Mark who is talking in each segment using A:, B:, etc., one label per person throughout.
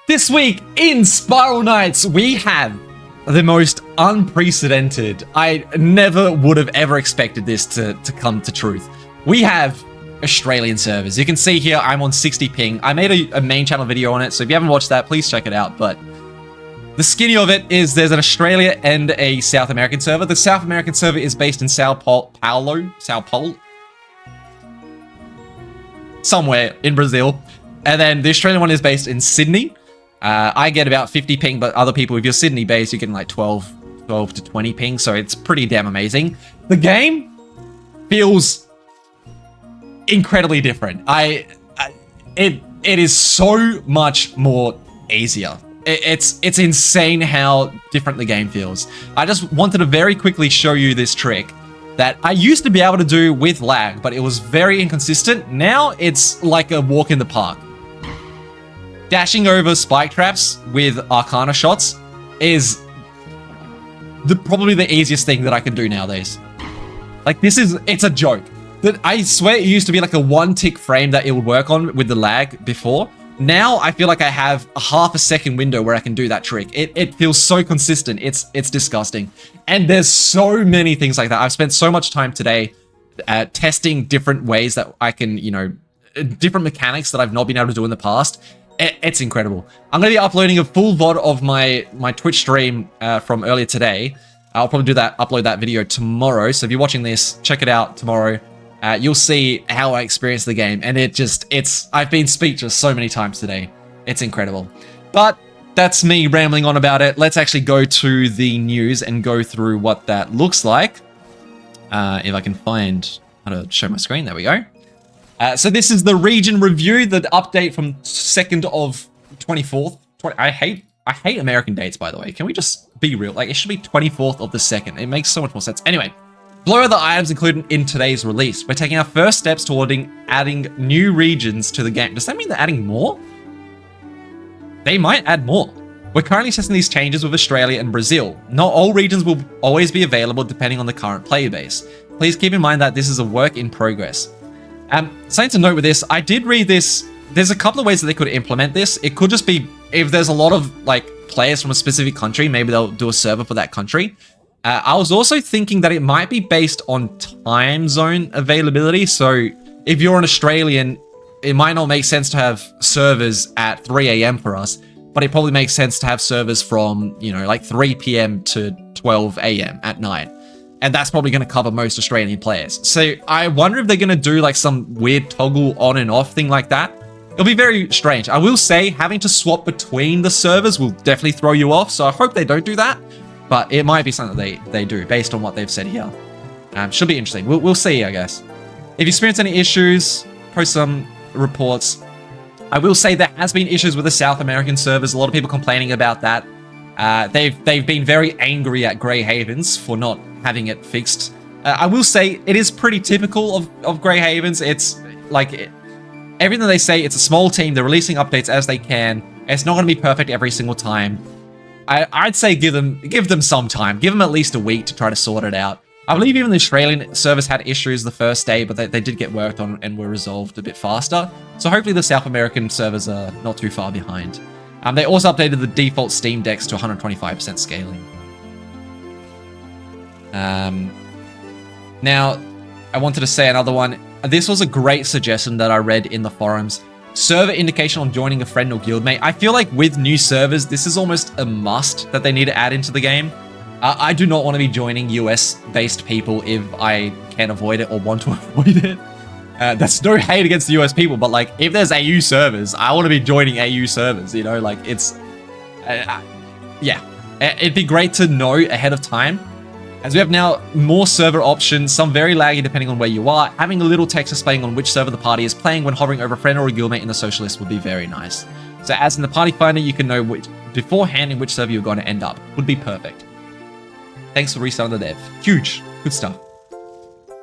A: This week in Spiral Knights, we have the most unprecedented. I never would have ever expected this to come to truth. We have Australian servers. You can see here I'm on 60 ping. I made a main channel video on it, so if you haven't watched that, please check it out. But the skinny of it is there's an Australia and a South American server. The South American server is based in Sao Paulo, somewhere in Brazil. And then the Australian one is based in Sydney. I get about 50 ping, but other people, if you're Sydney based, you're getting like 12 to 20 ping. So it's pretty damn amazing. The game feels incredibly different. It is so much more easier. It's insane how different the game feels. I just wanted to very quickly show you this trick that I used to be able to do with lag, but it was very inconsistent. Now it's like a walk in the park. Dashing over spike traps with Arcana shots is probably the easiest thing that I can do nowadays. Like it's a joke. That I swear it used to be like a one tick frame that it would work on with the lag before. Now I feel like I have a half a second window where I can do that trick. It feels so consistent. It's disgusting. And there's so many things like that. I've spent so much time today testing different ways that I can, different mechanics that I've not been able to do in the past. It's incredible. I'm going to be uploading a full VOD of my Twitch stream from earlier today. I'll probably upload that video tomorrow. So if you're watching this, check it out tomorrow. You'll see how I experienced the game. And I've been speechless so many times today. It's incredible. But that's me rambling on about it. Let's actually go to the news and go through what that looks like. If I can find how to show my screen. There we go. So this is the region review, the update from 2nd of 24th. I hate American dates, by the way. Can we just be real? Like, it should be 24th of the 2nd. It makes so much more sense. Anyway, below are the items included in today's release. We're taking our first steps toward adding new regions to the game. Does that mean they're adding more? They might add more. We're currently testing these changes with Australia and Brazil. Not all regions will always be available depending on the current player base. Please keep in mind that this is a work in progress. Something to note with this, I did read this. There's a couple of ways that they could implement this. It could just be if there's a lot of players from a specific country, maybe they'll do a server for that country. I was also thinking that it might be based on time zone availability. So if you're an Australian, it might not make sense to have servers at 3 a.m. for us, but it probably makes sense to have servers from, 3 p.m. to 12 a.m. at night. And that's probably going to cover most Australian players. So I wonder if they're going to do some weird toggle on and off thing like that. It'll be very strange. I will say having to swap between the servers will definitely throw you off. So I hope they don't do that. But it might be something that they do based on what they've said here. Should be interesting. We'll see, I guess. If you experience any issues, post some reports. I will say there has been issues with the South American servers. A lot of people complaining about that. They've been very angry at Grey Havens for not having it fixed. I will say it is pretty typical of Grey Havens. It's everything they say, it's a small team. They're releasing updates as they can. It's not going to be perfect every single time. I'd say give them some time. Give them at least a week to try to sort it out. I believe even the Australian servers had issues the first day, but they did get worked on and were resolved a bit faster. So hopefully the South American servers are not too far behind. They also updated the default Steam decks to 125% scaling. Now, I wanted to say another one. This was a great suggestion that I read in the forums. Server indication on joining a friend or guildmate. I feel like with new servers, this is almost a must that they need to add into the game. I do not want to be joining US-based people if I can avoid it or want to avoid it. That's no hate against the US people, but if there's AU servers, I want to be joining AU servers, yeah. It'd be great to know ahead of time. As we have now more server options, some very laggy depending on where you are. Having a little text displaying on which server the party is playing when hovering over a friend or a guildmate in the social list would be very nice. So as in the party finder, you can know beforehand in which server you're going to end up. Would be perfect. Thanks for restarting the dev. Huge. Good stuff.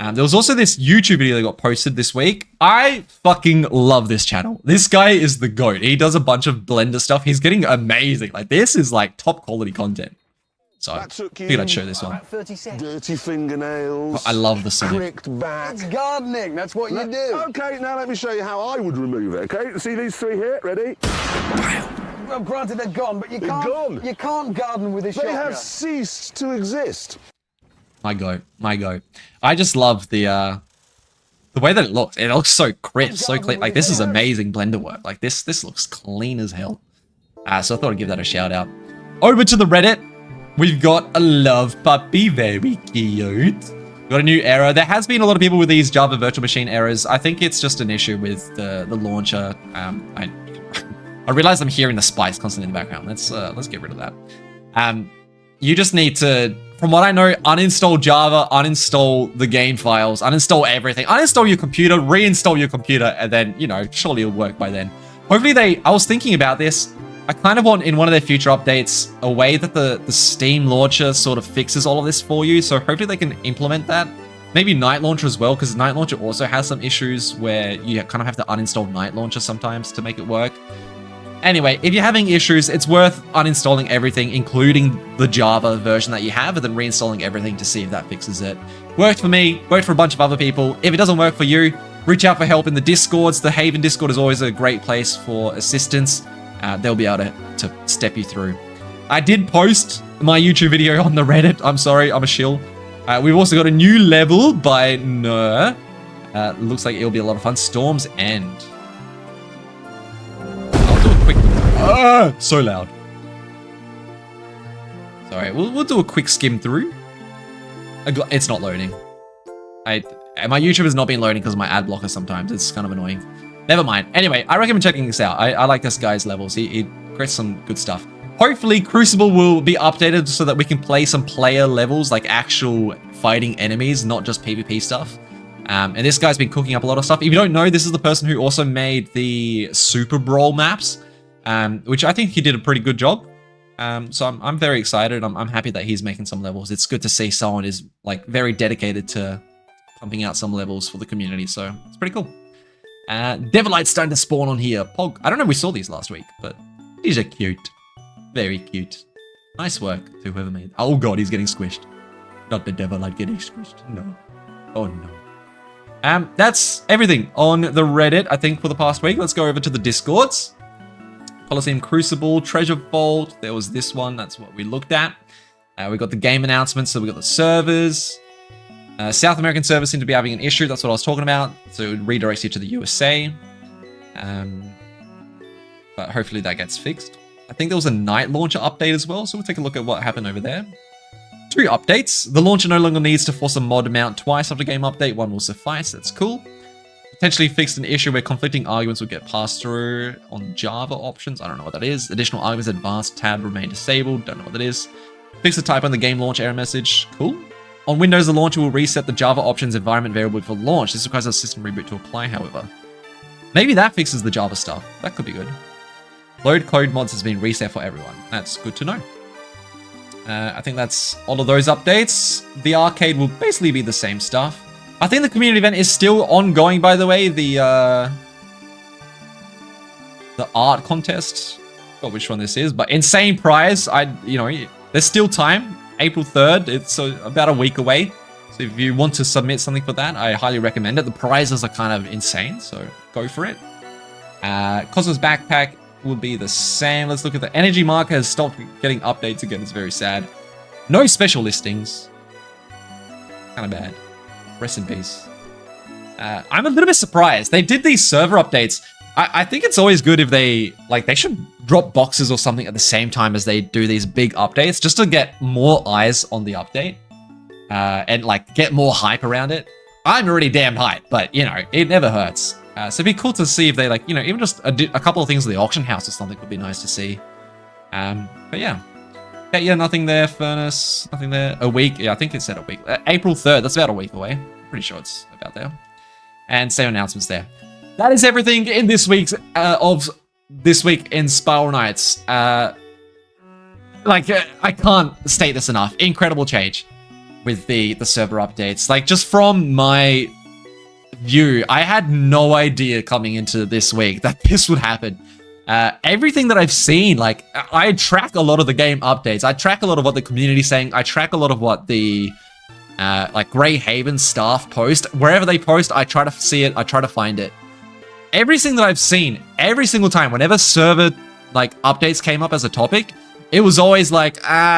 A: There was also this YouTube video that got posted this week. I fucking love this channel. This guy is the GOAT. He does a bunch of Blender stuff. He's getting amazing. This is top quality content. So I figured I'd show this one.
B: 30 seconds.
C: Dirty fingernails.
A: I love the song.
C: Cricked back.
B: It's gardening. That's what you do.
C: Okay, now let me show you how I would remove it, okay? See these three here? Ready?
B: Well, granted, they're gone, but you
C: They're
B: can't.
C: gone.
B: You can't garden with a
C: They
B: shotgun.
C: have ceased to exist.
A: My go. I just love the way that it looks. It looks so crisp, so clean. Like, this is amazing Blender work. Like, this looks clean as hell. So I thought I'd give that a shout out. Over to the Reddit. We've got a love puppy. Very cute. Got a new error. There has been a lot of people with these Java Virtual Machine errors. I think it's just an issue with the launcher. I realize I'm hearing the spice constantly in the background. Let's get rid of that. You just need to, from what I know, uninstall Java, uninstall the game files, uninstall everything, uninstall your computer, reinstall your computer, and then, you know, surely it'll work by then. Hopefully I was thinking about this. I kind of want, in one of their future updates, a way that the Steam launcher sort of fixes all of this for you. So hopefully they can implement that. Maybe Night Launcher as well, because Night Launcher also has some issues where you kind of have to uninstall Night Launcher sometimes to make it work. Anyway, if you're having issues, it's worth uninstalling everything, including the Java version that you have, and then reinstalling everything to see if that fixes it. Worked for me, worked for a bunch of other people. If it doesn't work for you, reach out for help in the Discords. The Haven Discord is always a great place for assistance. They'll be able to step you through. I did post my YouTube video on the Reddit. I'm sorry, I'm a shill. We've also got a new level by Nur. Looks like it'll be a lot of fun. Storm's End. I'll do a quick... so loud. Sorry, we'll do a quick skim through. It's not loading. My YouTube has not been loading because of my ad blocker sometimes. It's kind of annoying. Never mind. Anyway, I recommend checking this out. I like this guy's levels. He creates some good stuff. Hopefully, Crucible will be updated so that we can play some player levels, like actual fighting enemies, not just PvP stuff. And this guy's been cooking up a lot of stuff. If you don't know, this is the person who also made the Super Brawl maps, which I think he did a pretty good job. So I'm very excited. I'm happy that he's making some levels. It's good to see someone is like very dedicated to pumping out some levels for the community. So it's pretty cool. Devilight's starting to spawn on here. Pog. I don't know if we saw these last week, but these are cute. Very cute. Nice work to whoever made. Oh god, he's getting squished. Not the Devilite getting squished. No. Oh no. That's everything on the Reddit, I think, for the past week. Let's go over to the Discords. Coliseum Crucible, Treasure Vault. There was this one. That's what we looked at. We got the game announcements. So we got the servers. South American servers seem to be having an issue. That's what I was talking about. So it redirects you to the USA. But hopefully that gets fixed. I think there was a Night Launcher update as well. So we'll take a look at what happened over there. 2 updates. The launcher no longer needs to force a mod mount twice after game update. 1 will suffice. That's cool. Potentially fixed an issue where conflicting arguments will get passed through on Java options. I don't know what that is. Additional arguments advanced tab remain disabled. Don't know what that is. Fix the typo on the game launch error message. Cool. On Windows, the launcher will reset the Java options environment variable for launch. This requires a system reboot to apply, however. Maybe that fixes the Java stuff. That could be good. Load code mods has been reset for everyone. That's good to know. I think that's all of those updates. The arcade will basically be the same stuff. I think the community event is still ongoing, by the way. The art contest. Not which one this is, but insane prize. There's still time. April 3rd. It's about a week away. So if you want to submit something for that, I highly recommend it. The prizes are kind of insane, so go for it. Cosmos Backpack will be the same. Let's look at the Energy Marker has stopped getting updates again. It's very sad. No special listings. Kind of bad. Rest in peace. I'm a little bit surprised. They did these server updates. I think it's always good if they should drop boxes or something at the same time as they do these big updates, just to get more eyes on the update and get more hype around it. I'm already damn hyped, but it never hurts. So it'd be cool to see if they even just a couple of things in the auction house or something would be nice to see. But yeah. Okay, yeah, nothing there. Furnace, nothing there. A week. Yeah, I think it said a week. April 3rd. That's about a week away. Pretty sure it's about there. And same announcements there. That is everything in this week's of this week in Spiral Knights. I can't state this enough. Incredible change with the server updates. Just from my view, I had no idea coming into this week that this would happen. Everything that I've seen, I track a lot of the game updates. I track a lot of what the community's saying. I track a lot of what the Grey Haven staff post. Wherever they post, I try to see it. I try to find it. Everything that I've seen, every single time, whenever server like updates came up as a topic, it was always like,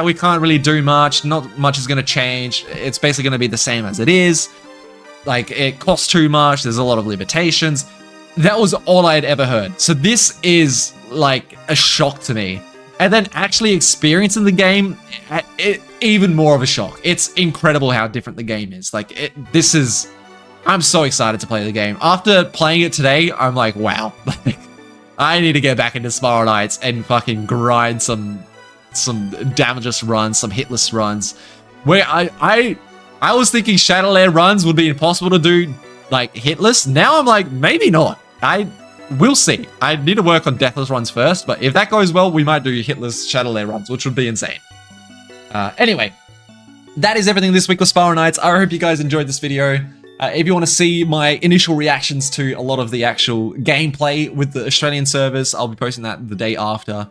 A: we can't really do much. Not much is going to change. It's basically going to be the same as it is. Like, it costs too much. There's a lot of limitations. That was all I had ever heard. So this is like a shock to me. And then actually experiencing the game, even more of a shock. It's incredible how different the game is. Like, I'm so excited to play the game. After playing it today, I'm like, wow. I need to get back into Spiral Knights and fucking grind some damageless runs, some hitless runs. Where I was thinking Shadowland runs would be impossible to do, like, hitless. Now I'm like, maybe not. We'll see. I need to work on deathless runs first, but if that goes well, we might do hitless Shadowland runs, which would be insane. Anyway, that is everything this week with Spiral Knights. I hope you guys enjoyed this video. If you want to see my initial reactions to a lot of the actual gameplay with the Australian servers, I'll be posting that the day after.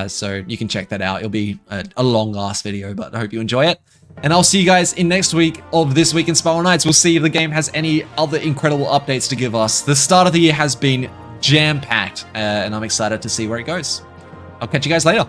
A: So you can check that out. It'll be a long-ass video, but I hope you enjoy it. And I'll see you guys in next week of This Week in Spiral Knights. We'll see if the game has any other incredible updates to give us. The start of the year has been jam-packed, and I'm excited to see where it goes. I'll catch you guys later.